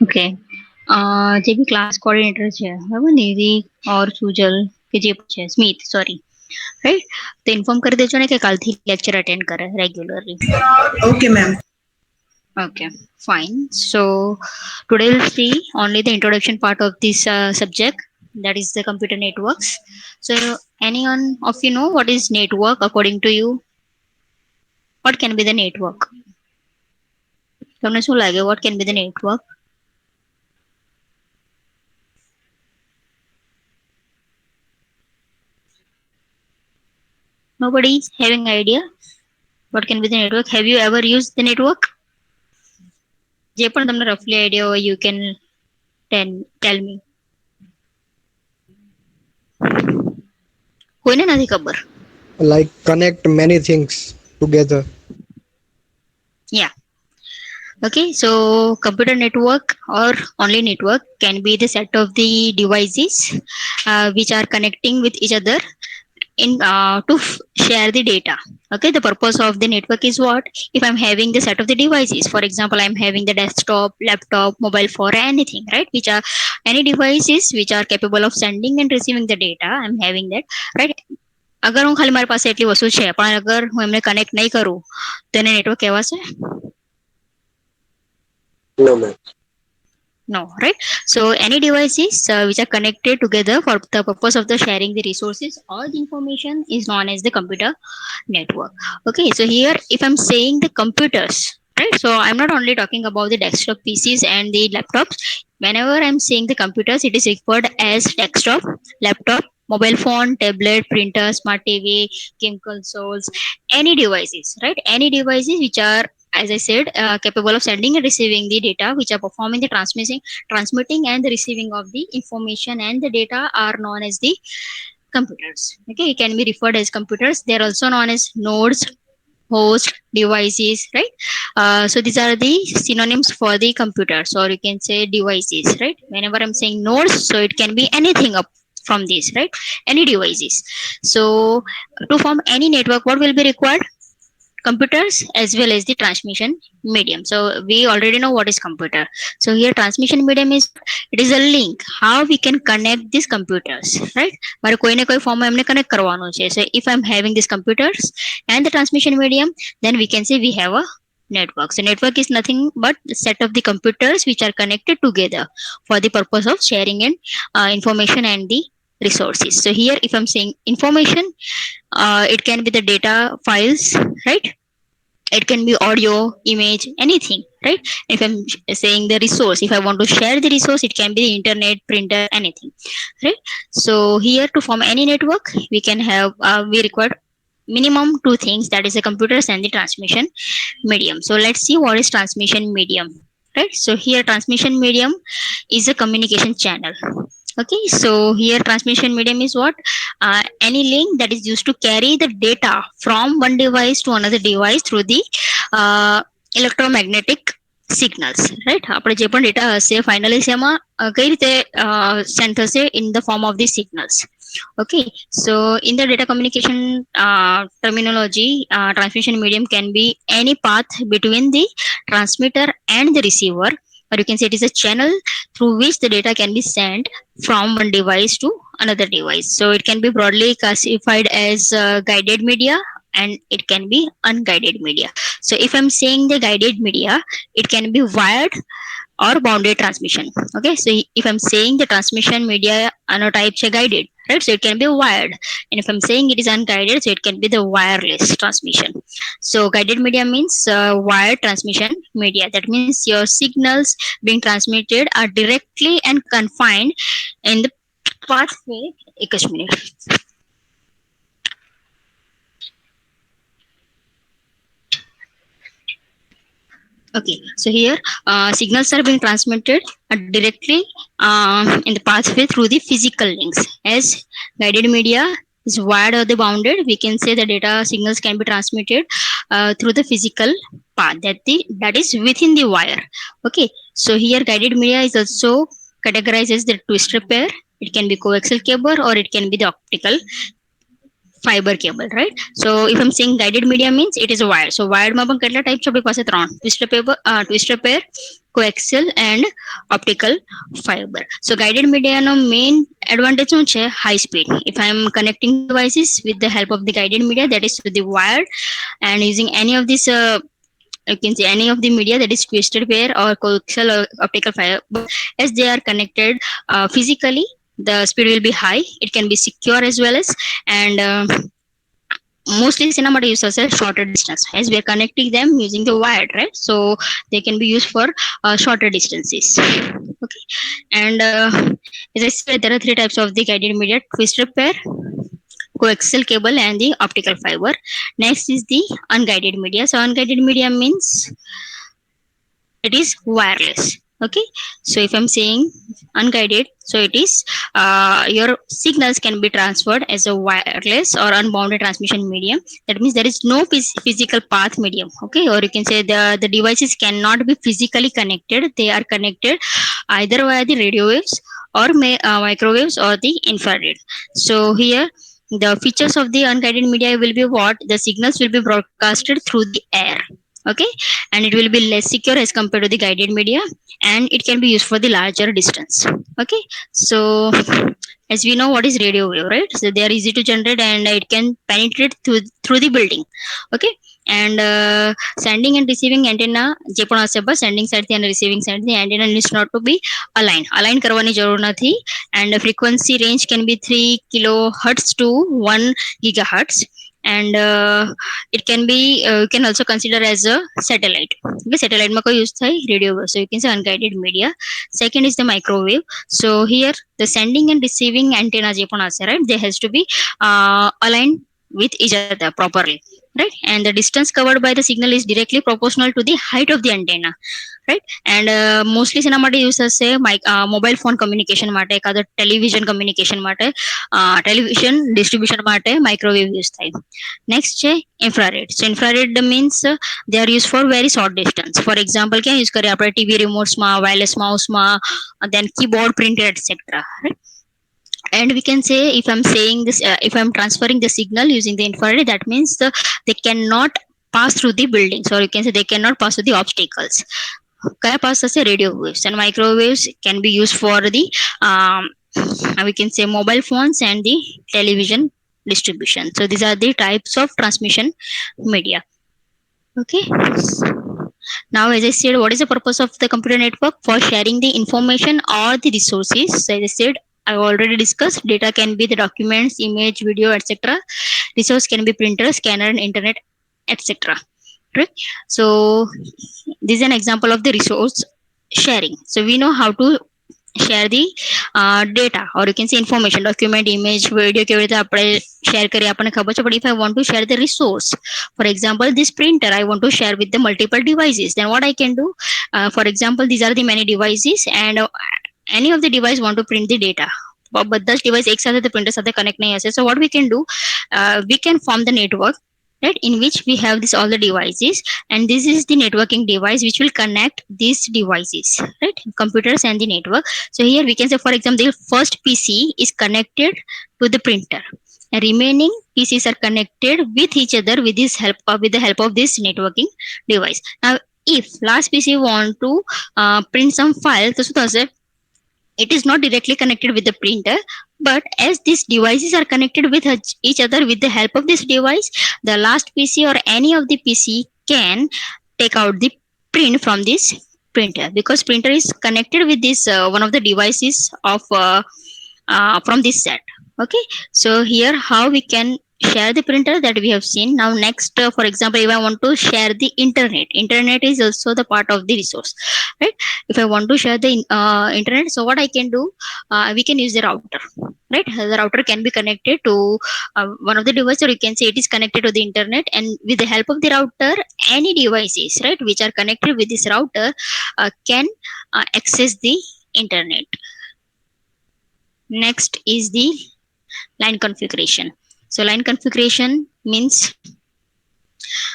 Okay. જે બી class coordinator છે બરાબર નિધિ ઓર સુજલ કે જે છે સ્મિત સોરી રાઈટ તો ઇન્ફોર્મ કરી દેજો ને કે કાલથી લેક્ચર અટેન્ડ કરે regularly. Okay, ma'am. Okay, fine. So today we'll see only the introduction part of this subject, that is the computer networks. So anyone of you know what is network according to you? What can be the network? તમને શું લાગે what can be the network? Nobody having idea what can be the network? Have you ever used the network? જે પણ તમને રફલી idea હોય you can tell me. કોઈને નથી ખબર. Like connect many things together. Yeah. Okay, so computer network or only network can be the set of the devices which are connecting with each other in to share the data. Okay, the purpose of the network is what? If I'm having the set of the devices, for example, I'm having the desktop, laptop, mobile phone, anything, right, which are any devices which are capable of sending and receiving the data, I'm having that, right. અગર હું ખાલી મારી પાસે એટલી વસ્તુ છે પણ અગર હું એમને કનેક્ટ નહીં કરું તો એને નેટવર્ક કહેવાશે? No, ma'am. No, right? So any devices which are connected together for the purpose of the sharing the resources or the information is known as the computer network. Okay, so here if I'm saying the computers, right, so I'm not only talking about the desktop PCs and the laptops. Whenever I'm saying the computers, it is referred as desktop, laptop, mobile phone, tablet, printer, smart TV, game consoles, any devices, right, any devices which are, as I said, capable of sending and receiving the data, which are performing the transmitting and the receiving of the information and the data are known as the computers. Okay, it can be referred as computers. They are also known as nodes, host, devices, right. So these are the synonyms for the computers, or you can say devices, right. Whenever I'm saying nodes, so it can be anything up from these, right, any devices. So to form any network, what will be required? Computers as well as the transmission medium. So we already know what is computer. So here transmission medium is, it is a link how we can connect these computers, right. મારે કોઈને કોઈ ફોર્મમાં એમને connect કરવાનું છે. So if I'm having these computers and the transmission medium, then we can say we have a network. So network is nothing but the set of the computers which are connected together for the purpose of sharing and information and the resources. So here if I'm saying information, it can be the data files, right. It can be audio, image, anything, right. If I'm saying the resource, if I want to share the resource, it can be the internet, printer, anything, right. So here to form any network, we can have we require minimum two things, that is the computers and the transmission medium. So let's see what is transmission medium, right. So here transmission medium is a communication channel. Okay, so here transmission medium is what? Any link that is used to carry the data from one device to another device through the electromagnetic signals, right. આપણે જે પણ data હશે finally એમાં કઈ રીતે send થશે in the form of the signals. Okay, so in the data communication terminology, transmission medium can be any path between the transmitter and the receiver, or you can say it is a channel through which the data can be sent from one device to another device. So it can be broadly classified as guided media, and it can be unguided media. So if I'm saying the guided media, it can be wired or bounded transmission. Okay, so if I'm saying the transmission media ano type છે guided, right, so it can be wired. And if I'm saying it is unguided, so it can be the wireless transmission. So guided media means wired transmission media. That means your signals being transmitted are directly and confined in the pathway. એક જ minute. Okay, so here signals are being transmitted directly in the pathway through the physical links. As guided media is wired or the bounded, we can say the data signals can be transmitted through the physical path that is within the wire. Okay, so here guided media is also categorized as the twisted pair. It can be coaxial cable or it can be the optical fiber cable, right? So if I'm saying guided media means it is a wire. So wired માં પણ કેટલા types આપણી પાસે ત્રણ, twisted paper, twisted pair, coaxial and optical fiber. So guided media no main advantage શું છે? High speed. If I'm connecting the devices with the help of the guided media, that is through the wire, and using any of this you can see any of the media, that is twisted pair or coaxial or optical fiber, as they are connected physically, the speed will be high. It can be secure as well as, and mostly cinema use as a shorter distance, as we are connecting them using the wire, right? So they can be used for shorter distances. Okay. And as I said, there are three types of the guided media: twisted pair, coaxial cable and the optical fiber. Next is the unguided media. So unguided media means it is wireless. Okay. So if I'm saying unguided, so it is your signals can be transferred as a wireless or unbounded transmission medium. That means there is no physical path medium. Okay. Or you can say the devices cannot be physically connected. They are connected either via the radio waves or microwaves or the infrared. So here the features of the unguided media will be what? The signals will be broadcasted through the air. Okay. And it will be less secure as compared to the guided media, and it can be used for the larger distance. Okay. So as we know what is radio wave, right? So they are easy to generate and it can penetrate through the building. Okay. And sending and receiving antenna જે પણ હશે બસ sending side થી અને receiving side થી antenna needs not to be align કરવાની જરૂર નથી. And frequency range can be 3 kilohertz to 1 gigahertz. And it can be you can also consider as a satellite. Okay. Satellite માં કોઈ use થાય radio wave, so you can say unguided media. Second is the microwave. So here the sending and receiving antenna જે પણ હશે, right, they has to be aligned with each other properly, right? And the distance covered by the signal is directly proportional to the height of the antenna, right? And mostly શેના માટે use થશે? Mobile phone communication માટે, કાં તો television communication માટે, television distribution માટે microwave use થાય. Next છે infrared. So infrared means they are use for very short distance. For example ક્યાં યુઝ કરીએ આપણે? ટીવી રિમોટ્સમાં, વાયરલેસ માઉસમાં, then keyboard, printer etcetera, right? And we can say, if I'm saying this, if I'm transferring the signal using the infrared, that means they cannot pass through the buildings, or you can say they cannot pass through the obstacles. Kaya pass as a radio waves, and microwaves can be used for the we can say mobile phones and the television distribution. So these are the types of transmission media. Okay. Now, as I said, what is the purpose of the computer network? For sharing the information or the resources. So as I said, I already discussed, data can be the documents, image, video, etc. Resource can be printer, scanner, and internet, etc. Right? So this is an example of the resource sharing. So we know how to share the data, or you can say information, document, image, video કેવી રીતે આપણે share કરીએ આપણને ખબર છે. But if I want to share the resource, for example this printer I want to share with the multiple devices, then what I can do, for example these are the many devices, and any of the device want to print the data, બધા જ device એક સાથે the printer સાથે connect નહીં હશે. So what we can do, we can form the network, right, in which we have this all the devices, and this is the networking device which will connect these devices, right, computers and the network. So here we can say, for example, the first PC is connected to the printer, and remaining PCs are connected with each other with this help with the help of this networking device. Now if last PC want to print some file, તો શું થશે? It is not directly connected with the printer, but as these devices are connected with each other with the help of this device, the last PC or any of the PC can take out the print from this printer, because printer is connected with this one of the devices of from this set. Okay. So here how we can share the printer, that we have seen. Now next, for example, if I want to share the internet is also the part of the resource, right? If I want to share the internet, so what I can do, we can use the router, right? The router can be connected to one of the devices, or you can say it is connected to the internet, and with the help of the router, any devices, right, which are connected with this router can access the internet. Next is the line configuration. So line configuration means,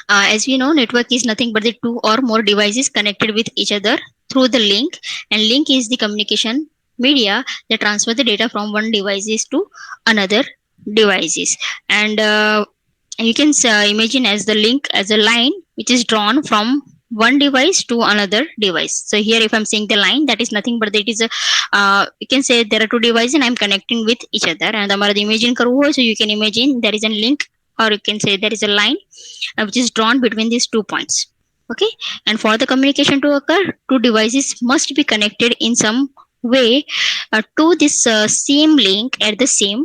as we know, network is nothing but the two or more devices connected with each other through the link, and link is the communication media that transfer the data from one devices to another devices. And you can imagine as the link as a line which is drawn from one device to another device. So here if I'm saying the line, that is nothing but it is a you can say there are two devices and I'm connecting with each other. And તમારે imagine કરવું હોય, so you can imagine there is a link, or you can say there is a line which is drawn between these 2 points. Okay, and for the communication to occur, two devices must be connected in some way to this same link at the same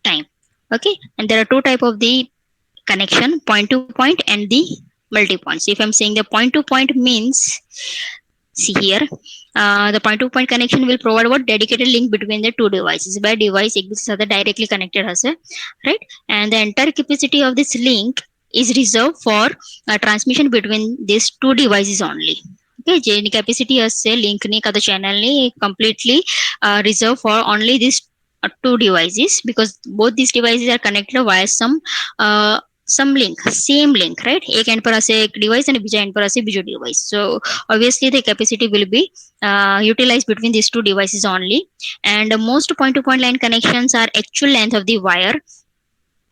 time. Okay, and there are two type of the connection, point to point and the multi point. So if I'm saying the point to point means, see here, the point to point connection will provide what dedicated link between the two devices where device એક બીજા સાથે directly connected હશે, right? And the entire capacity of this link is reserved for transmission between these two devices only. Okay, જેની capacity હશે લિંકની કાં તો ચેનલની completely reserved for only these two devices, because both these devices are connected via some link, same link, right? એક end પર હશે એક device અને બીજા end પર હશે બીજો device. So obviously the capacity will be utilized between these two devices only. And most point to point line connections are actual length of the wire,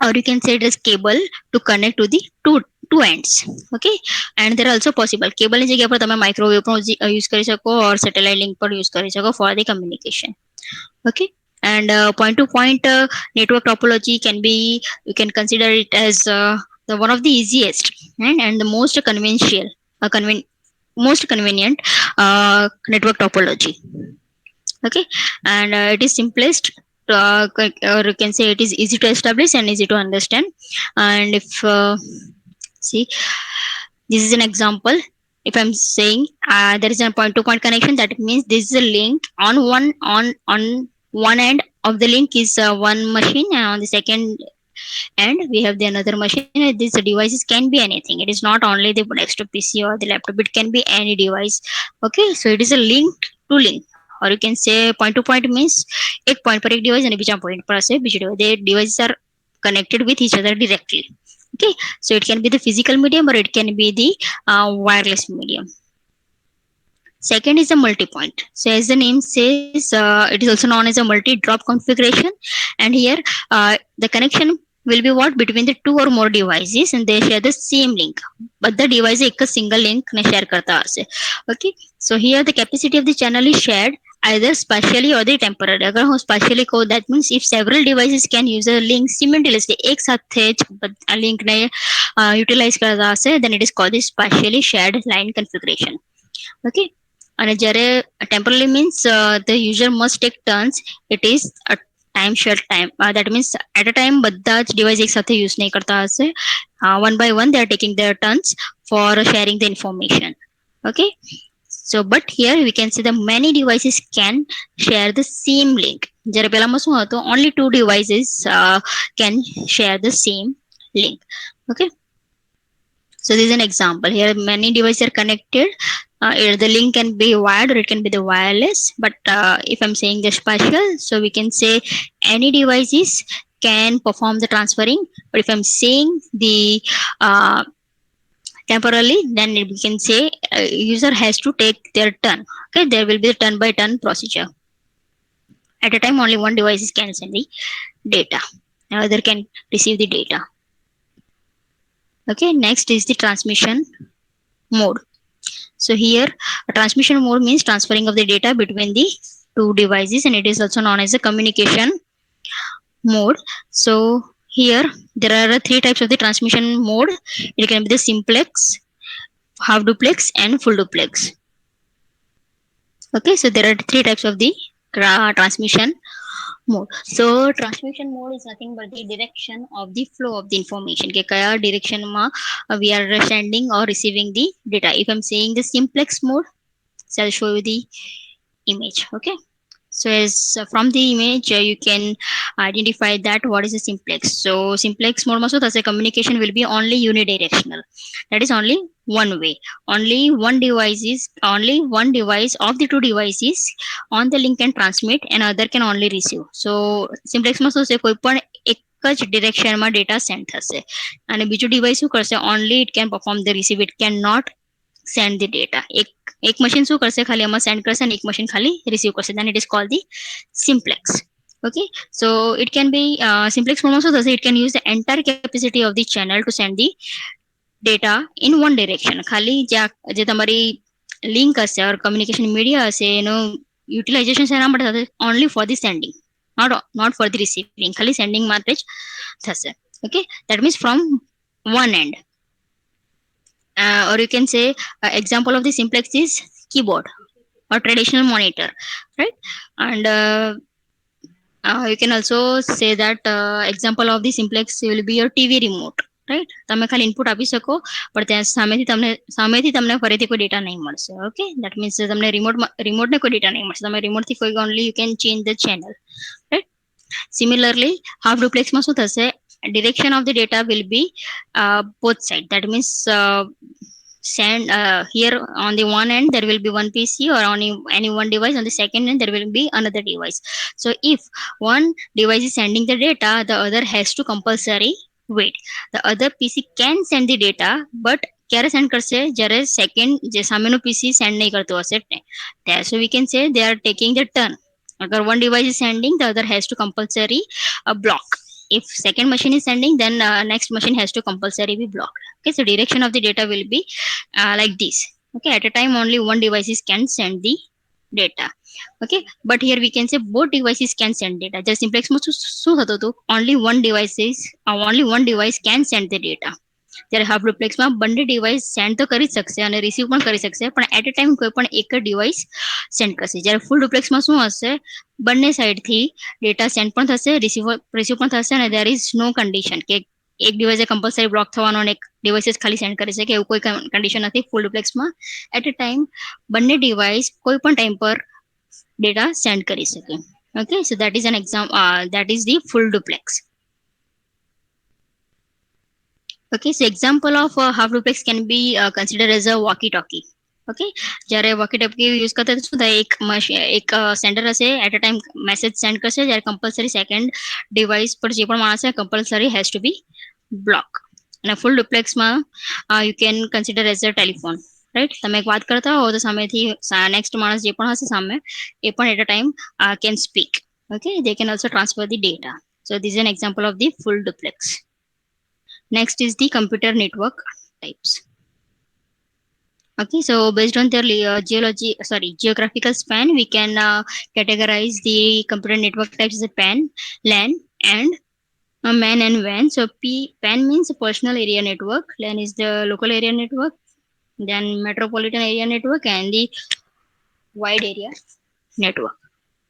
or you can say it as cable, to connect to the two ends. Okay, and there are also possible cable ની જગ્યા પર તમે microwave પણ use કરી શકો, or satellite link પણ use કરી શકો for the communication. Okay, and point to point network topology can be, you can consider it as the one of the easiest and the most conventional most convenient network topology. Okay, and it is simplest, or you can say it is easy to establish and easy to understand. And if see, this is an example. If I'm saying there is a point to point connection, that means this is a link on one end of the link is one machine, and on the second end we have the another machine. These devices can be anything, it is not only the desktop PC or the laptop, it can be any device. Okay, so it is a link to link, or you can say point to point means એક point પર એક device અને બીજા point પર હશે બીજો device. The devices are connected with each other directly. Okay, so it can be the physical medium or it can be the wireless medium. Second is a multi-point. So as the name says, it is also known as a multi-drop configuration. And here the connection will be what, between the two or more devices, and they share the same link. But the device એક single link ને share કરતા હશે. Okay, so here the capacity of the channel is shared either spatially or the temporary. अगर હું spatially કહું, that means if several devices can use a link simultaneously, એક સાથે જ આ link ને utilize કરતા હશે, then it is called the spatially shared line configuration. Okay, અને જ્યારે temporarily means the user must take turns, it is a time shared time, that means at a time બધા જ device એક સાથે use નહીં કરતા હશે, one by one they are taking their turns for sharing the information. Okay, so but here we can see that many devices can share the same link. જ્યારે પહેલામાં શું હતું, only two devices can share the same link. Okay, so this is an example. Here many devices are connected. The link can be wired or it can be the wireless. But if I'm saying the spatial, so we can say any devices can perform the transferring. But if I'm saying the temporarily, then we can say user has to take their turn. Okay, there will be a turn by turn procedure. At a time, only one device can send the data, other can receive the data. Okay, next is the transmission mode. So here a transmission mode means transferring of the data between the two devices, and it is also known as a communication mode. So here there are three types of the transmission mode. It can be the simplex, half duplex and full duplex. Okay, so there are three types of the transmission mode. So transmission mode is nothing but the direction of the flow of the information, કે કયા direction માં we are sending or receiving the data. If I'm saying the simplex mode, so I'll show you the image. Okay, so as from the image you can identify that what is a simplex. So simplex mode માં શું થશે, communication will be only unidirectional, that is only one way, only one device of the two devices on the link can transmit and other can only receive. So simplex માં શું છે, કોઈ પણ એક જ direction માં data send થશે અને બીજું device શું કરશે, only it can perform the receive, it cannot send the data. એક machine શું કરશે, ખાલી આમાં send કરશે અને એક machine ખાલી receive કરશે, then it is called the simplex. Okay, so it can be simplex form also does it can use the entire capacity of the channel to send the data in one direction. ખાલી જે તમારી link હશે or communication media હશે એનો utilization શેના માટે થશે only for the sending, not for the receiving, ખાલી sending માટે જ થશે. Okay, that means from one end. Or you can say example of the simplex is keyboard or traditional monitor, right? And you can also say that example of the simplex will be your TV remote, right? તમે ખાલી input આપી શકો પણ ત્યાં સામેથી તમને ફરીથી કોઈ ડેટા નહીં મળશે. ઓકે, દેટ મીન્સ તમને રિમોટને કોઈ ડેટા નહીં મળશે. તમે રિમોટથી કોઈ only you can change the channel, right? Similarly, half duplexમાં શું થશે? Direction of the data will be both side. That means send here on the one end there will be one PC or on any one device, on the second end there will be another device. So if one device is sending the data, the other has to compulsory wait. The other PC can send the data, but ક્યારે send કરશે જ્યારે second જે સામેનું પીસી send નહીં કરતો હશે ત્યારે. So we can say they are taking the turn. Agar one device is sending, the other has to compulsory block. If second machine is sending, then next machine has to compulsory be blocked. Okay, so direction of the data will be like this. Okay, at a time only one devices can send the data. Okay, but here we can say both devices can send data. Just simplex માં શું થતું હતું? Only one device can send the data. જ્યારે half ડુપ્લેક્સમાં બંને device send તો કરી જ શકશે અને રિસીવ પણ કરી શકશે, પણ એટ અ ટાઈમ કોઈ પણ એક જ ડિવાઇસ સેન્ડ કરશે. જ્યારે ફૂલ ડુપ્લેક્સમાં શું હશે? બંને સાઈડથી ડેટા સેન્ડ પણ થશે, રિસીવ પણ થશે અને દેર ઇઝ નો કન્ડિશન કે એક ડિવાઇસે કમ્પલસરી બ્લોક થવાનો અને એક ડિવાઇસ જ ખાલી સેન્ડ કરી શકે એવું કોઈ કન્ડિશન નથી. ફૂલ ડુપ્લેક્સમાં એટ અ ટાઈમ બંને ડિવાઇસ કોઈ પણ ટાઈમ પર ડેટા સેન્ડ કરી શકે. Okay, so that is an that is the full duplex. Okay, so example of half duplex can be considered as a walkie talkie. Okay, જ્યારે walkie talkie use કરતા શું થાય? એક સેન્ડર હશે at a time message send કરશે, જ્યારે compulsory second device પર જે પણ માણસ છે compulsory has to be block. અને ફૂલ ડુપ્લેક્સમાં you can consider as a telephone, right? તમે એક વાત કરતા હો તો સામેથી નેક્સ્ટ માણસ જે પણ હશે સામે એ પણ at a time can speak. Okay, they can also transfer the data. So this is an example of the full duplex. Next is the computer network types. Okay, so based on their geographical span, we can categorize the computer network types as a PAN, LAN, and MAN and WAN. So PAN means personal area network, LAN is the local area network, then metropolitan area network, and the wide area network.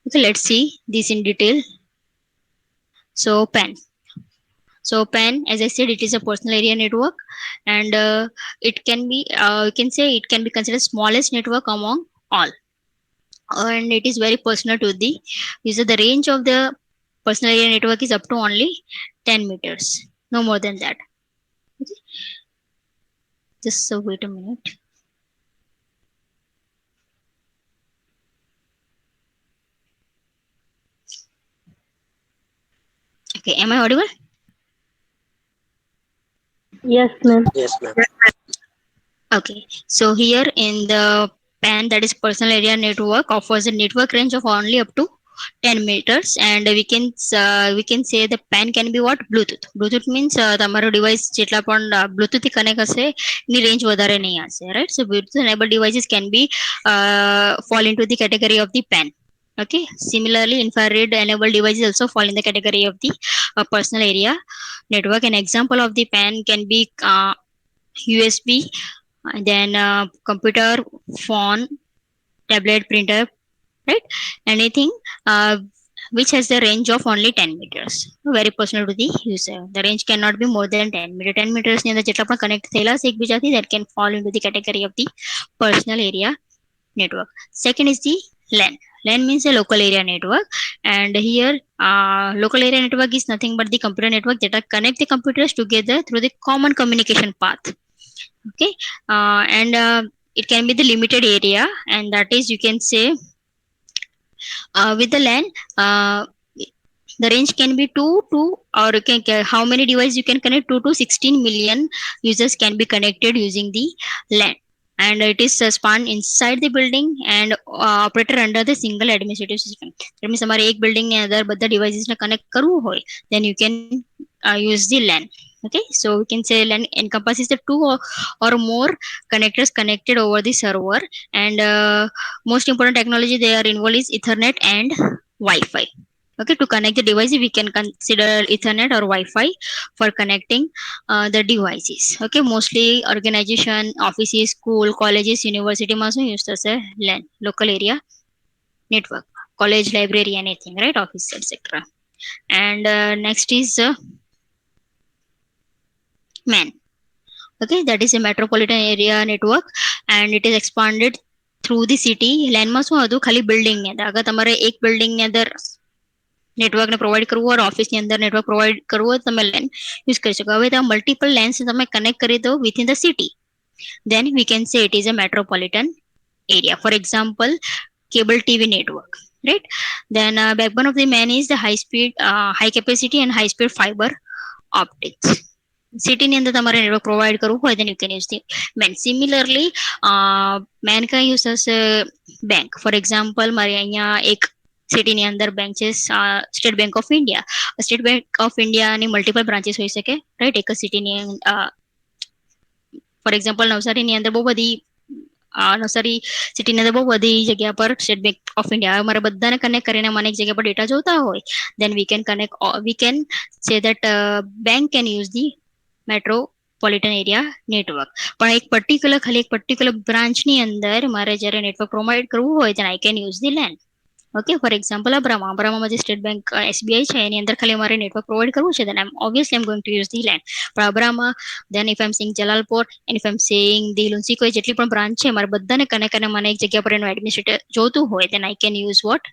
Okay, let's see this in detail. So PAN. So PAN, as I said, it is a personal area network, and it can be, you can say, it can be considered smallest network among all, and it is very personal to the user. The range of the personal area network is up to only 10 meters, no more than that. Okay. Just so wait a minute. Okay, am I audible? Yes, ma'am. Yes, ma'am. Okay, so here in the PAN, that is personal area network, offers a network range of only up to 10 meters, and we can say the PAN can be what? Bluetooth. Bluetooth means તમારો device જેટલા પણ Bluetooth થી connect હશે એની range વધારે નહીં હશે, right? So Bluetooth enabled devices can be fall into the category of the PAN. Okay, similarly infrared enabled devices also fall in the category of the personal area network. An example of the PAN can be USB, and then computer, phone, tablet, printer, right? Anything which has the range of only 10 meters. Very personal to the user. The range cannot be more than 10 meters. 10 meters ની અંદર જેટલા પણ connect થયેલા છે એકબીજાથી, that can fall into the category of the personal area network. Second is the LAN. LAN means a local area network, and here local area network is nothing but the computer network that are connect the computers together through the common communication path. Okay, and it can be the limited area, and that is you can say with the LAN, the range can be 2 to, or you can how many devices you can connect? 2 to 16 million users can be connected using the LAN. and it is spanned inside the building and operated under the single administrative system. That means તમારે એક building ની અંદર બધા devices ને connect કરવું હોય, then you can use the LAN. Okay, so we can say LAN encompasses the two or more connectors connected over the server, and most important technology they are involved is Ethernet and Wi-Fi. Okay, to connect the device we can consider Ethernet or Wi-Fi for connecting the devices. Okay, mostly organization, offices, school, colleges, university માં શું use થશે? LAN, local area network, college, library, anything, right? Office, etc. And next is MAN. Okay, that is a metropolitan area network, and it is expanded through the city. LAN માં શું હતું? ખાલી building ની અંદર. અગર તમારે એક બિલ્ડિંગ ની અંદર નેટવર્કને પ્રોવાઈડ કરવું હોય, ઓફિસની અંદર નેટવર્ક પ્રોવાઈડ કરવું હોય, તમે લેન યુઝ કરી શકો. હવે ત્યાં મલ્ટિપલ લેન્સ તમે કનેક્ટ કરી દો within the city, then we can say it is a metropolitan area. For example, cable TV network, right? Then backbone of the man is the high speed, high capacity and high speed fiber optics. સિટીની અંદર તમારે network provide કરવું હોય, then you can use the man. Similarly, man का use થશે bank. For example, મારે અહીંયા એક સિટીની અંદર બેંક છે, state bank of India. State bank of ઇન્ડિયાની મલ્ટિપલ બ્રાન્ચીસ હોઈ શકે, રાઈટ? એક જ સિટીની. ફોર એક્ઝામ્પલ, નવસારીની અંદર બહુ બધી નવસારી સિટીની અંદર બહુ બધી જગ્યા પર સ્ટેટ બેંક ઓફ ઇન્ડિયા. મારે બધાને કનેક્ટ કરીને મને એક જગ્યા પર ડેટા જોતા હોય, then we can connect, we can say that bank can use the metropolitan area network. પણ એક પર્ટિક્યુલર, ખાલી એક પર્ટિક્યુલર બ્રાન્ચની અંદર મારે જ્યારે નેટવર્ક પ્રોવાઈડ કરવું હોય, then I can use the LAN. Okay, for example અબ્રામામાં જે સ્ટેટ બેંક SBI છે એની અંદર ખાલી અમારે નેટવર્ક પ્રોવાઈડ કરવું છે, then I'm obviously I'm going to use the LAN. પણ Abrama, then if I'm seeing Jalalpor, and if I'm seeing the Lunsikui, જેટલી પણ બ્રાન્ચ છે મારે બધાને કનેક્ટ કરીને મને એક જગ્યા પર એનું એડમિનિસ્ટ્રેટર જોતું હોય, then I can use what?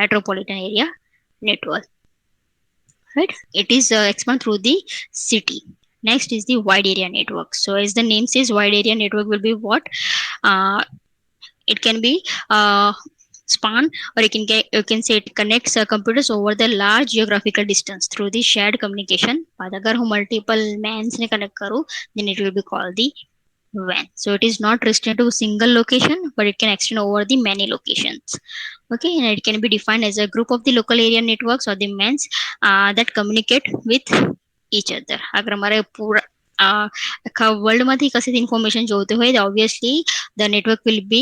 Metropolitan area network. Right, it is expand through the city. Next is the wide area network. So as the name says, wide area network will be what? uh, it can be span, or you can say it connects computers over the large geographical distance through the shared communication path. अगर હું multiple mans ने connect करूँ, then it will be called the WAN. So it is not restricted to a single location, but it can extend over the many locations. Okay, and it can be defined as a group of the local area networks or the mans that communicate with each other. अगर हमारे पूरा આખા વર્લ્ડમાંથી કશી information જોઈતી હોય, obviously the network will be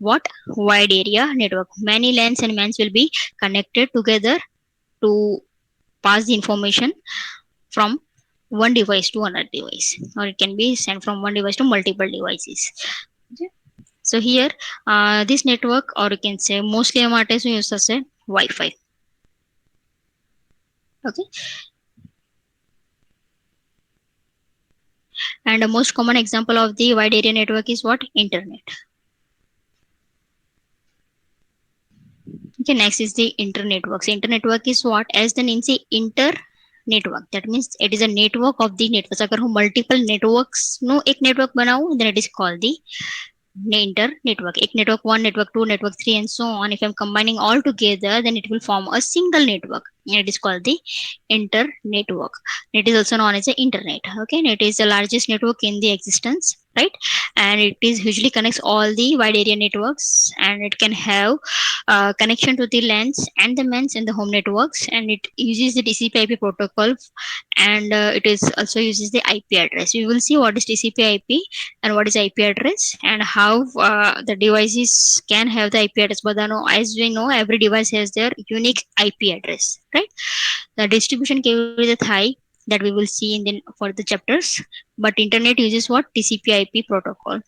what? Wide area network. Many LANs and MANs will be connected together to pass the information from one device to another device, or it can be sent from one device to multiple devices. Okay. So here this network, or you can say mostly માટે શું use થશે? Wi-Fi. Okay, and the most common example of the wide area network is what? Internet. Okay, next is the internetwork. So internetwork is what? As the name say, inter network. That means it is a network of the networks. अगर હું multiple networks નું એક network બનાવું, then it is called the inter network. एक network 1, network 2, network 3, and so on. If I'm combining all together, then it will form a single network, and it is called the inter network. It is also known as the internet. Okay, and it is the largest network in the existence, right? And it is usually connects all the wide area networks, and it can have connection to the LANs and the MANs in the home networks, and it uses the TCP/IP protocol, and it is also uses the IP address. We will see what is TCP/IP and what is IP address, and how the devices can have the IP address. But as we know, every device has their unique IP address, right? The distribution કેવી રીતે થાય, that we will see in the further chapters. But internet uses what? TCP/IP protocol.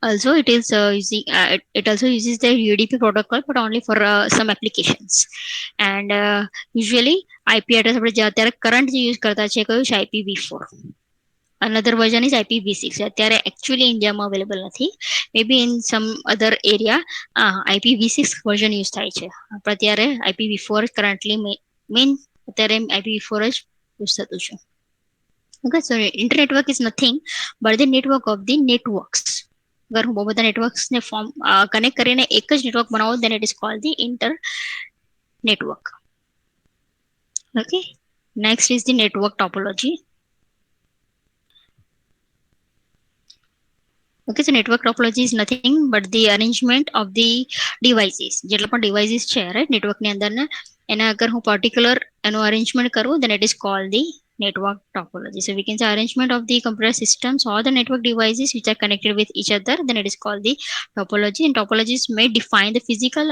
Also it is using it also uses the UDP protocol, but only for some applications. And usually IP address આપણે અત્યારે current જે use કરતા છે કયું છે? IPv4. Another version is IPv6. અત્યારે actually ઇન્ડિયામાં available નથી, may be in some other area IPv6 version use થાય છે. પણ અત્યારે IPv4 કરન્ટલી મેઇન અત્યારે IPv4 જ યુઝ થતું છે. Okay, so internet network is nothing but the network of the networks. અગર હું બહુ બધા નેટવર્ક્સને ફોર્મ કનેક્ટ કરીને એક જ નેટવર્ક બનાવું, then it is called the inter network. Okay, next is the network topology. Okay, so network topology is nothing but the arrangement of the devices. જેટલા પણ devices છે right network ની અંદર ને એના અગર હું particular એનો arrangement કરું then it is called the network topology. So we can say arrangement of the computer systems or the network devices which are connected with each other, then it is called the topology. And topologies may define the physical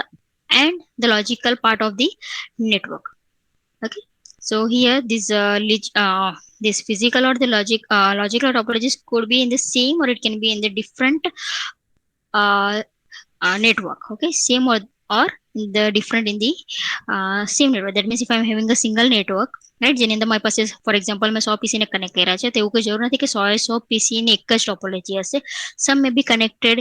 and the logical part of the network. Okay, so here this physical or the logical topologies could be in the same or it can be in the different network. Okay, same or the different in the same network. That means if I'm having a single network, right, જેની અંદર મારી પાસે for example મેં 100 PC ને connect કર્યા છે તો એવું કોઈ જરૂર નથી કે 100 PC ની એક જ ટોપોલોજી હશે. Some may be connected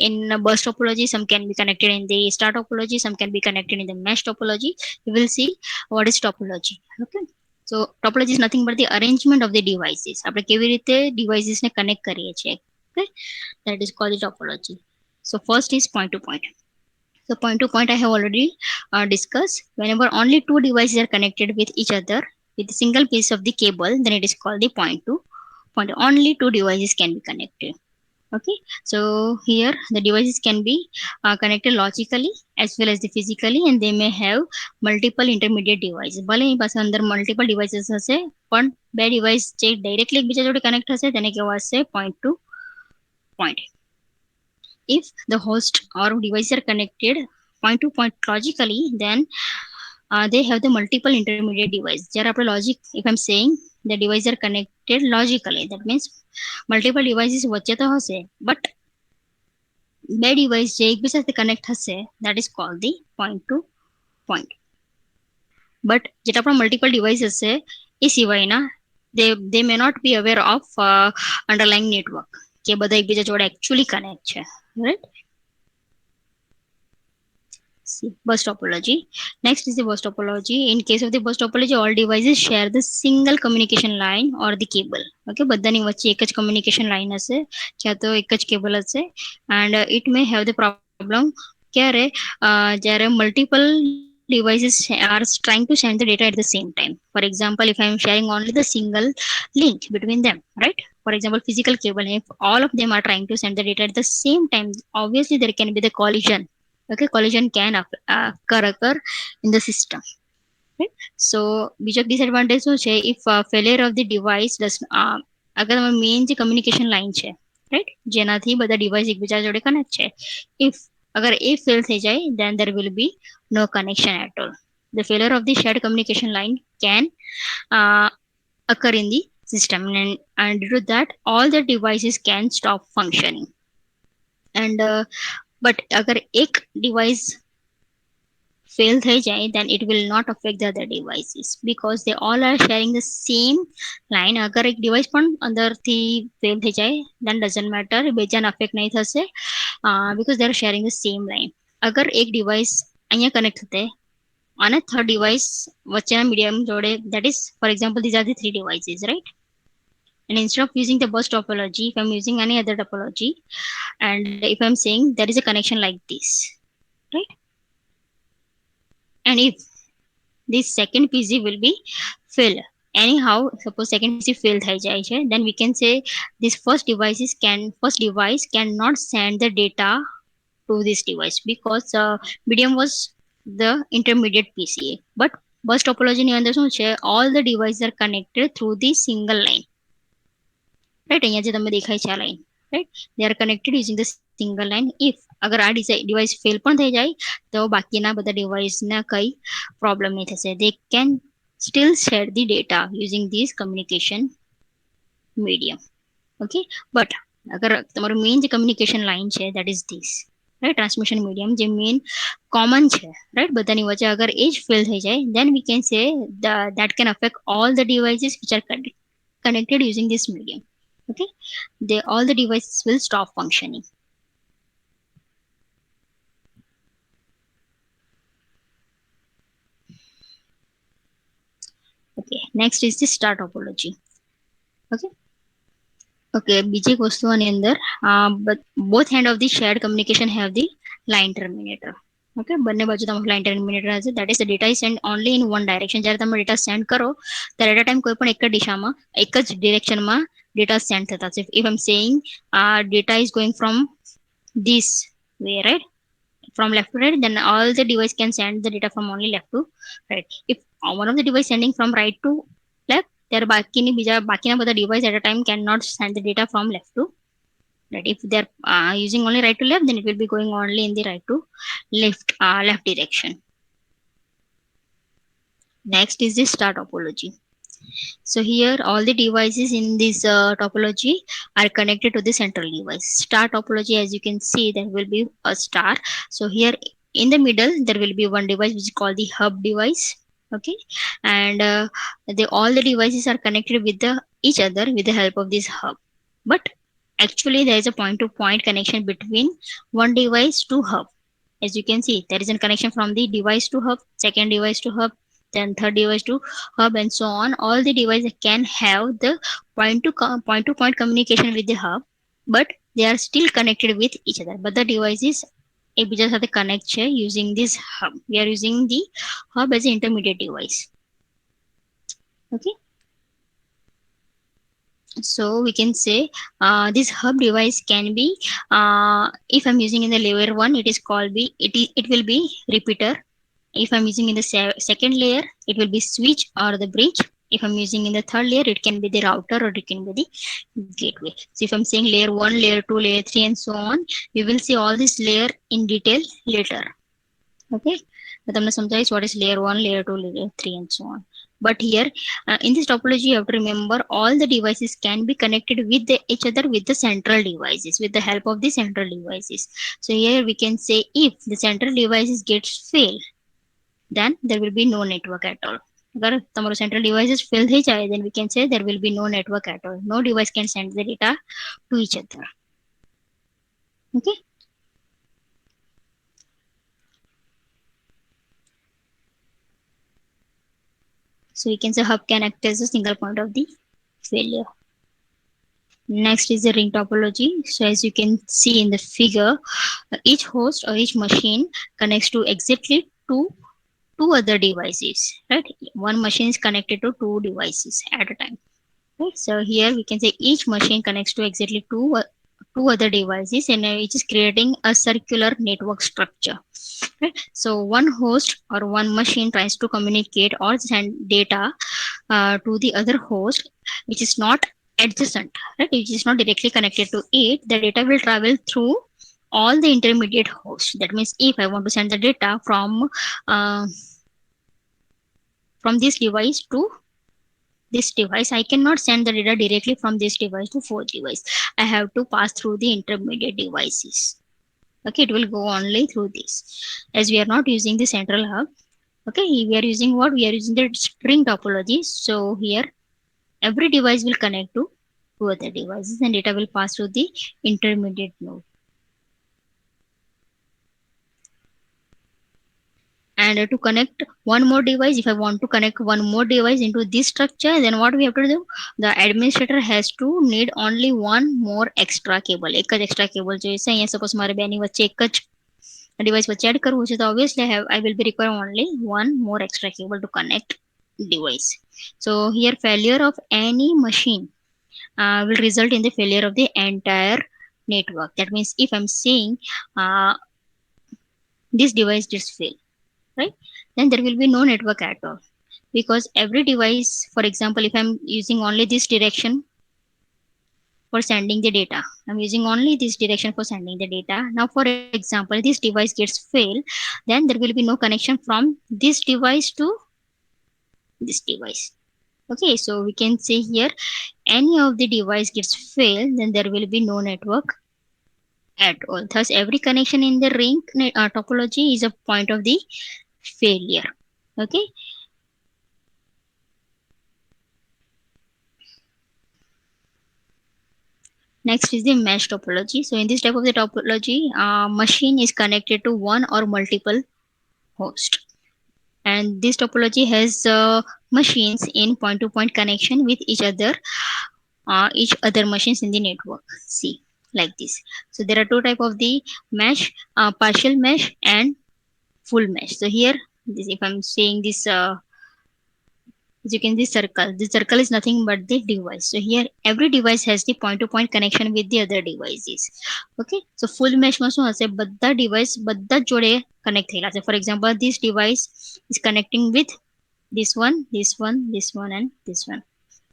in bus topology, some can be connected in the star topology, some can be connected in the mesh topology. You will see what is topology. Okay, so topology is nothing but the arrangement of the devices. આપણે કેવી રીતે devices ને connect કરીએ છીએ. Okay, that is called the topology. So first is point to point. So point to point I have already discussed. Whenever only two devices are connected with each other with a single piece of the cable, then it is called the point to point. Only two devices can be connected. Okay, so here the devices can be connected logically as well as the physically, and they may have multiple intermediate devices. ભલે એની પાસે અંદર multiple devices હશે પણ બે device જે directly એકબીજા જોડે connect હશે તેને કહેવાશે point to point. If the host or devices are connected point to point logically, then they have the multiple intermediate device. જ્યારે આપણે logic, if I'm saying the devices are connected logically, that means multiple devices વચ્ચે તો હશે but બે device જે એકબીજા સાથે connect હશે that is called the point to point. But જેટલા પણ multiple devices હશે એ સિવાયના they may not be aware of underlying network કે બધા એકબીજા જોડે actually connect છે, right? See, bus topology. Next is the bus topology. In case of the bus topology, all devices share the single communication line or the cable. Okay, બધાની વચ્ચે એક જ communication line હશે ક્યાં તો એક જ cable હશે, and it may have the problem ક્યારે જ્યારે multiple devices are trying to send the data at the same time. For example, if I am sharing only the single link between them, right? For example, physical cable, if all of them are trying to send the data at the same time, obviously there can be the collision. Okay, collision can occur in the system, right? So બીજો disadvantage શું છે if failure of the device does અગર main જે communication line છે right જેનાથી બધા device એકબીજા જોડે connect છે, if અગર એ fail થઈ જાય then there will be no connection at all. The failure of the shared communication line can uh, occur in the system, and due to that all the devices can stop functioning. And but अगर एक device fail થઈ જાય then it will not affect the other devices because they all are sharing the same line. અગર એક device પણ અંદરથી fail થઈ જાય then doesn't matter, બેજાને affect નહીં થશે because they are sharing the same line. અગર એક device અહીંયા connect થતે અને third device વચ્ચેના medium જોડે, that is for example these are the three devices, right? And instead of using the bus topology, if I'm using any other topology and if I'm saying there is a connection like this, right? And if this second PC will be fail anyhow, suppose second PC fail થઈ જાય છે, then we can say this first device cannot send the data to this device because medium was the intermediate PCA. But bus topology ની અંદર શું છે, all the devices are connected through the single line, right? અહીંયા જે તમે દેખાય છે આ line, right? They are connected using the single line. If અગર આ device fail પણ થઈ જાય તો બાકીના બધા device ને કઈ problem નહીં થશે. They can still share the data using this communication medium. Okay, but અગર તમારું main જે communication line છે that is this, right? Transmission medium જે main common છે, right? બધાની વચ્ચે અગર એ જ fail થઈ જાય then we can say that can affect all the devices which are connected using this medium. Okay, all the devices will stop functioning. Okay, next is the star topology. Okay, okay, બીજી એક વસ્તુ આની અંદર but both hand of the shared communication have the line terminator. Okay, બંને બાજુ તમારું line terminator હશે, that is the data is sent only in one direction. જ્યારે તમે data send કરો ત્યારે at a time કોઈ પણ એક જ દિશામાં એક જ direction માં data sent theta. So if I'm saying data is going from this way, right, from left to right, then all the device can send the data from only left to right. If one of the device sending from right to left, ત્યારે બાકીની બીજા બાકીના બધા device at a time cannot send the data from left to right. If they're using only right to left, then it will be going only in the right to left direction. Next is the star topology. So here all the devices in this topology are connected to the central device. Star topology, as you can see, there will be a star. So here in the middle there will be one device which is called the hub device. Okay, and all the devices are connected with each other with the help of this hub. But actually there is a point to point connection between one device to hub. As you can see, there is a connection from the device to hub, second device to hub, then third device to hub, and so on. All the devices can have the point to point communication with the hub, but they are still connected with each other. But the devices એકબીજા સાથે connect છે using this hub. We are using the hub as an intermediate device. Okay, so we can say this hub device can be if I'm using in the layer 1, it is called it will be repeater. If I'm using in the second layer, it will be switch or the bridge. If I'm using in the third layer, it can be the router or it can be the gateway. So if I'm saying layer 1, layer 2, layer 3, and so on, we will see all this layer in detail later. Okay, but I'm sometimes what is layer 1, layer 2, layer 3, and so on. But here in this topology, you have to remember all the devices can be connected with each other with the central devices, with the help of the central devices. So here we can say if the central devices gets fail, then there will be no network at all. अगर તમારો central devices fail થઈ જાય, then we can say there will be no network at all. No device can send the data to each other. Okay. So we can say hub can act as a single point of the failure. Next is the ring topology. So as you can see in the figure, each host or each machine connects to exactly two other devices, right? One machine is connected to two devices at a time. Right, so here we can say each machine connects to exactly two other devices, and it is creating a circular network structure. Right, so one host or one machine tries to communicate or send data to the other host, which is not adjacent, right? Which is not directly connected to it. The data will travel through all the intermediate hosts. That means if I want to send the data uh, from this device to this device, I cannot send the data directly from this device to fourth device. I have to pass through the intermediate devices. Okay, it will go only through this. As we are not using the central hub, okay, we are using what? We are using the string topology. So here every device will connect to two other devices and data will pass through the intermediate node. And to connect one more device, if I want to connect one more device into this structure, then what we have to do, the administrator has to need only one more extra cable. એક જ extra cable જોઈશે. અહીંયા suppose મારે બેની વચ્ચે એક જ device વચ્ચે add કરવું છે, તો obviously I will be require only one more extra cable to connect device. So here failure of any machine will result in the failure of the entire network. That means if I'm saying this device just fail, right, then there will be no network at all, because every device, for example, if I'm using only this direction for sending the data, I'm using only this direction for sending the data. Now for example, this device gets fail, then there will be no connection from this device to this device. Okay, so we can say here any of the device gets fail, then there will be no network at all. Thus every connection in the ring topology is a point of the failure. Okay, next is the mesh topology. So in this type of the topology, machine is connected to one or multiple host. And this topology has machines in point-to-point connection with each other machines in the network. See, like this. So there are two type of the mesh, partial mesh and full mesh. So here, this, if I'm saying this as you can see circle, the circle is nothing but the device. So here every device has the point to point connection with the other devices. Okay, so full mesh માં શું હશે, બધા device બધા જ જોડે connect થયેલા છે. For example, this device is connecting with this one, this one, this one, and this one.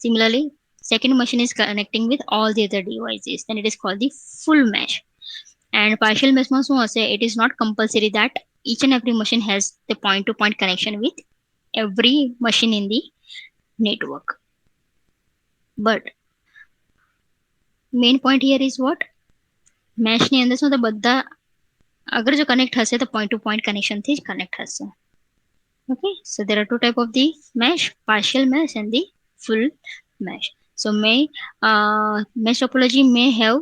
Similarly, second machine is connecting with all the other devices, then it is called the full mesh. And partial mesh માં શું હશે, it is not compulsory that each and every machine has the point to point connection with every machine in the network. But main point here is what, mesh ની અંદર શું તો બધા અગર જો કનેક્ટ હશે તો point to point connection થી જ connect હશે. Okay, so there are two type of the mesh, partial mesh and the full mesh. So mesh topology may have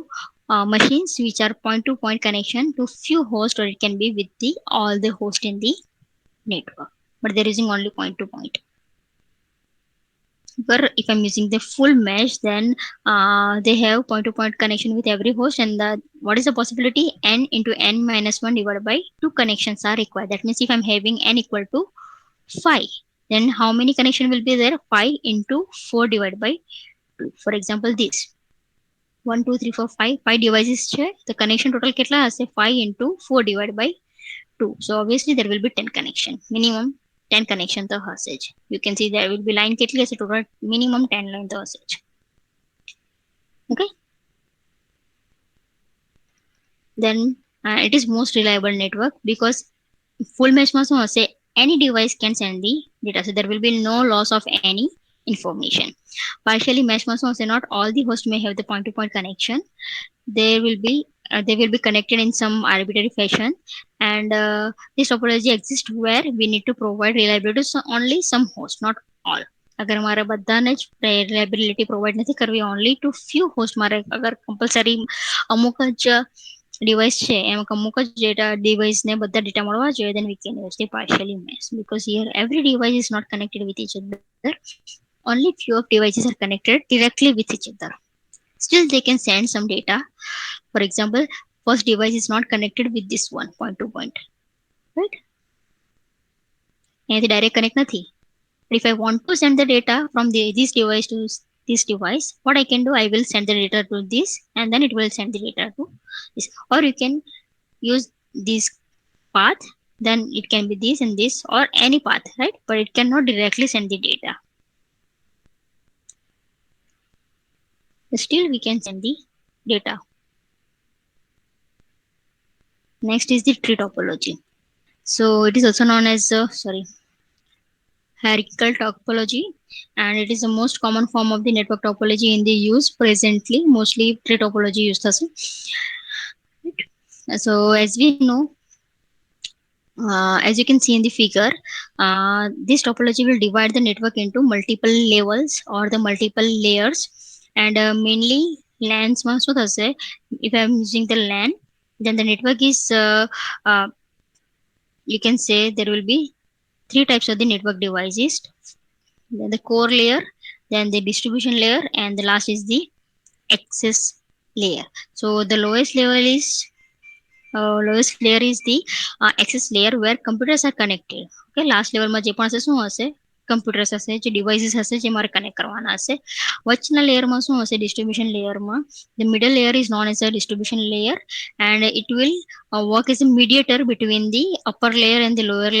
machines which are point to point connection to few hosts, or it can be with the all the host in the network, but they're using only point to point. But if I'm using the full mesh, then they have point to point connection with every host, and what is the possibility, n into n minus 1 divided by 2 connections are required. That means if I'm having n equal to 5, then how many connection will be there, 5 into 4 divided by 2. For example, this 1 2 3 4 5 5 devices છે, the connection total કેટલા હશે, 5 into 4 divided by 2. So obviously there will be 10 connection, minimum 10 connection તો હશે જ. You can see there will be line કેટલી હશે, total minimum 10 line તો હશે જ. Okay, then it is most reliable network because full mesh માં શું હશે, any device can send the data, so there will be no loss of any information. Partially mesh માં શું હશે, not all the hosts may have the point to point connection. They will be connected in some arbitrary fashion, and this topology exists where we need to provide reliability to only some hosts, not all. અગર મારે બધાને જ reliability provide નથી કરવી, only to few host મારે અગર compulsory અમુક જ device છે એમાં અમુક જ ડેટા ડિવાઇસને બધા ડેટા મળવા જોઈએ, then we can use the partially mesh, because here every device is not connected with each other, only few of devices are connected directly with each other. Still they can send some data. For example, first device is not connected with this one point to point, right? અહીંયાથી direct connect નથી. But if I want to send the data from this device to this device, what I can do, I will send the data to this, and then it will send the data to this. Or you can use this path, then it can be this and this, or any path, right? But it cannot directly send the data. Still we can send the data. Next is the tree topology. So it is also known as hierarchical topology, and it is the most common form of the network topology in the use presently. Mostly tree topology used થશે. So as we know, as you can see in the figure, this topology will divide the network into multiple levels or the multiple layers, and mainly LANs માં શું થશે, if I am using the LAN, then the network is you can say there will be three types of the network devices, then the core layer, then the distribution layer, and the last is the access layer. So the lowest layer is the access layer where computers are connected. Okay, last level માં જે પણ હશે શું હશે, computers હશે, જે devices હશે જે મારે connect કરવાના હશે. વચના layer માં શું હશે, distribution layer માં the middle layer is known as a distribution layer, and it will work as a mediator between the upper layer and the lower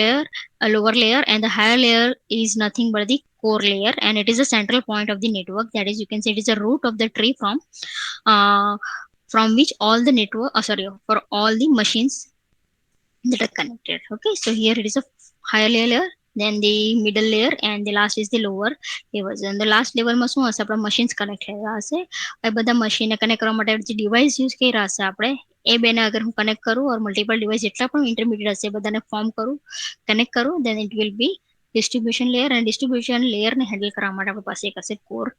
layer, and the higher layer is nothing but the core layer, and it is a central point of the network. That is, you can say it is a root of the tree uh, from which all the network for all the machines that are connected. Okay, so here it is a higher layer, then the middle layer, and the last is the lower levels. And the last level માં શું હશે, આપણા machines connect થયેલા હશે. એ બધા machine connect કરવા માટે જે device use કર્યા હશે આપણે, એ બેને અગર હું connect કરું, or multiple device જેટલા પણ intermediate હશે બધાને form કરું, connect કરું, then it will be distribution layer, and distribution layer ને handle કરવા માટે આપણી પાસે એક હશે core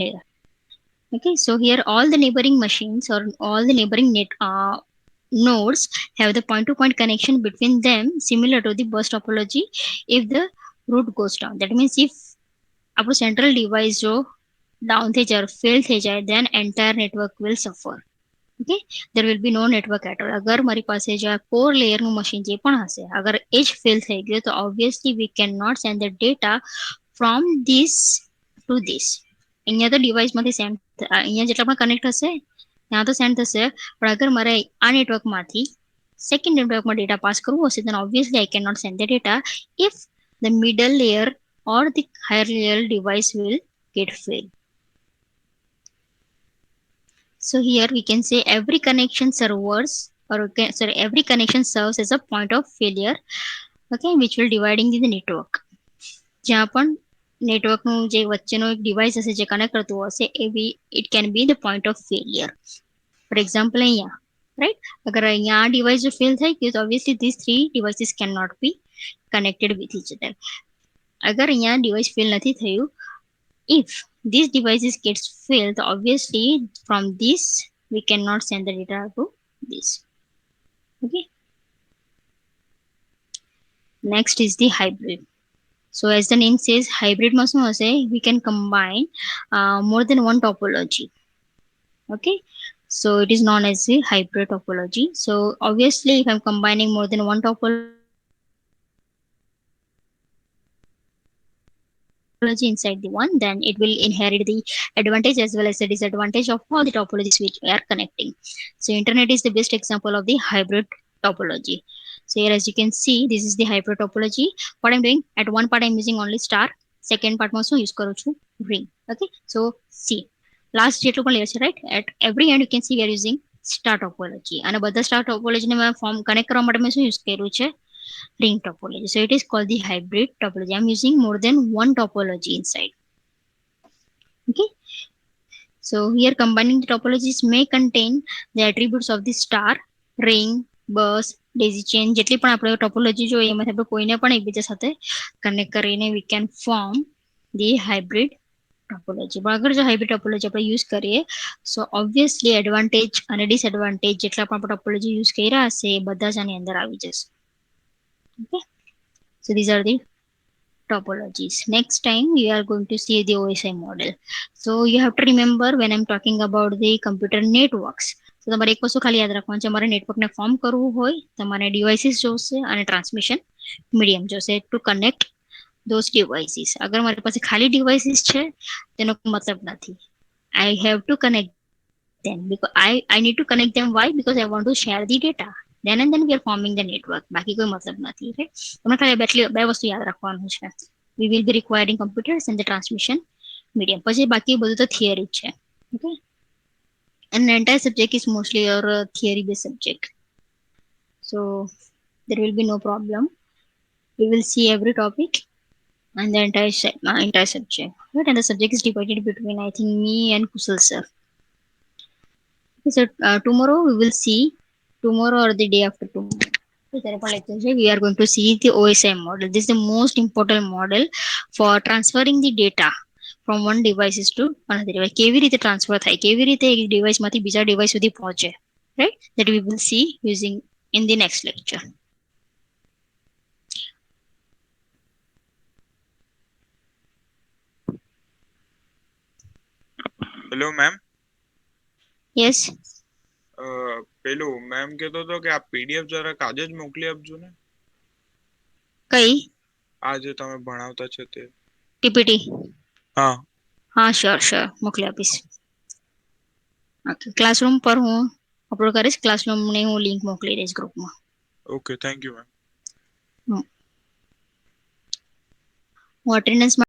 layer. Okay, so here all the neighboring machines or all the neighboring nodes have the point to point connection between them, similar to the bus topology if the root goes down. That means if our central device જો down થઈ જાય, fail થઈ જાય, then entire network will suffer. Okay, there will be no network at all. અગર મારી પાસે જે core layer નું machine જે પણ હશે, અગર એ જ fail થઈ ગયો, તો obviously we cannot send the data from this to this. અહીંયા તો ડિવાઇસમાંથી સેન્ડ અહીંયા જેટલા પણ કનેક્ટ હશે ત્યાં તો સેન્ડ થશે, પણ અગર મારે આ નેટવર્કમાંથી સેકન્ડ નેટવર્કમાં ડેટા પાસ કરવો હશે then obviously I cannot send the data if the middle layer or the higher layer device will get failed. So here we can say every connection servers or sorry every connection serves as a point of failure, okay, which will dividing the network. જ્યાં પણ નેટવર્કનું જે વચ્ચેનો એક device હશે જે connect કરતું હશે એ બી it can be the point of failure. For example અહીંયા રાઈટ અગર અહીંયા આ ડિવાઇસ જો ફેલ થઈ ગયું તો obviously this three devices can not be connected with each other. અગર અહીંયા ડિવાઇસ ફેલ નથી થયું, if these devices gets failed so obviously from this we cannot send the data to this. Okay, next is the hybrid. So as the name says, hybrid માં શું હશે, we can combine more than one topology. Okay, so it is known as the hybrid topology. So obviously if I'm combining more than one topology inside the one, then it will inherit the advantage as well as the disadvantage of all the topologies which we are connecting. So internet is the best example of the hybrid topology. So here as you can see, this is the hybrid topology. What I'm doing, at one part I'm using only star, second part માં શું use કરું છું, ring. Okay, so see last જેટલું પણ layer છે right, at every end you can see we are using star topology અને બધા star topology ને મેં form connect કરવા માટે મેં શું use કર્યું છે, ring topology. So it is called the hybrid topology. I'm using more than one topology inside. Okay, so here combining the topologies may contain the attributes of the star, ring, bus, daisy chain. જેટલી પણ આપણે topology જોઈએ એમાંથી આપણે કોઈને પણ એકબીજા સાથે કનેક્ટ કરીને we can form the hybrid topology. પણ અગર જો hybrid topology આપણે યુઝ કરીએ so obviously advantage અને disadvantage જેટલા પણ આપણે topology યુઝ કર્યા હશે એ બધા જ આની અંદર આવી જશે. Okay, so these are the topologies. Next time we are going to see the OSI model. So you have to remember when I'm talking about the computer networks. So તમારે એક વસ્તુ ખાલી યાદ રાખવાનું છે, તમારે નેટવર્કને ફોર્મ કરવું હોય તમારે ડિવાઇસીસ જોશે અને ટ્રાન્સમિશન મીડિયમ જોશે ટુ કનેક્ટ those devices. અગર મારી પાસે ખાલી ડિવાઇસીસ છે તેનો મતલબ નથી. I have to connect them because I need to connect them. Why? Because I want to share the data. Then and then we are forming the network. બાકી કોઈ મતલબ નથી. Right? તમને ખાલી બે વસ્તુ યાદ રાખવાનું છે. We will be requiring computers and the transmission medium. પછી બાકી બધું તો theory જ છે. Okay? And the entire subject is mostly your theory based subject. So there will be no problem. We will see every topic and the entire subject. Right? And the subject is divided between I think me and Kusal sir. So tomorrow we will see, tomorrow or the day after tomorrow. We are going to see the OSI model. This is the most important model for transferring the data from one devices to another device. કેવી રીતે transfer થાય, કેવી રીતે એક ડિવાઇસમાંથી બીજા device સુધી પહોંચે, right? That we will see using in the next lecture. Hello ma'am. Yes. પેલું મેમ કહેતો હતો કે આ પીડીએફ જરાક આજે જ મોકલી આપજો ને, કઈ આ જે તમે ભણાવતા છે તે. પીપીટી? હા હા શ્યોર મોકલી આપીશ. ઓકે, ક્લાસરૂમ પર હું અપલોડ કરીશ, ક્લાસરૂમની હું લિંક મોકલી દઈશ ગ્રુપમાં. Okay, thank you ma'am. હું અટેન્ડન્સ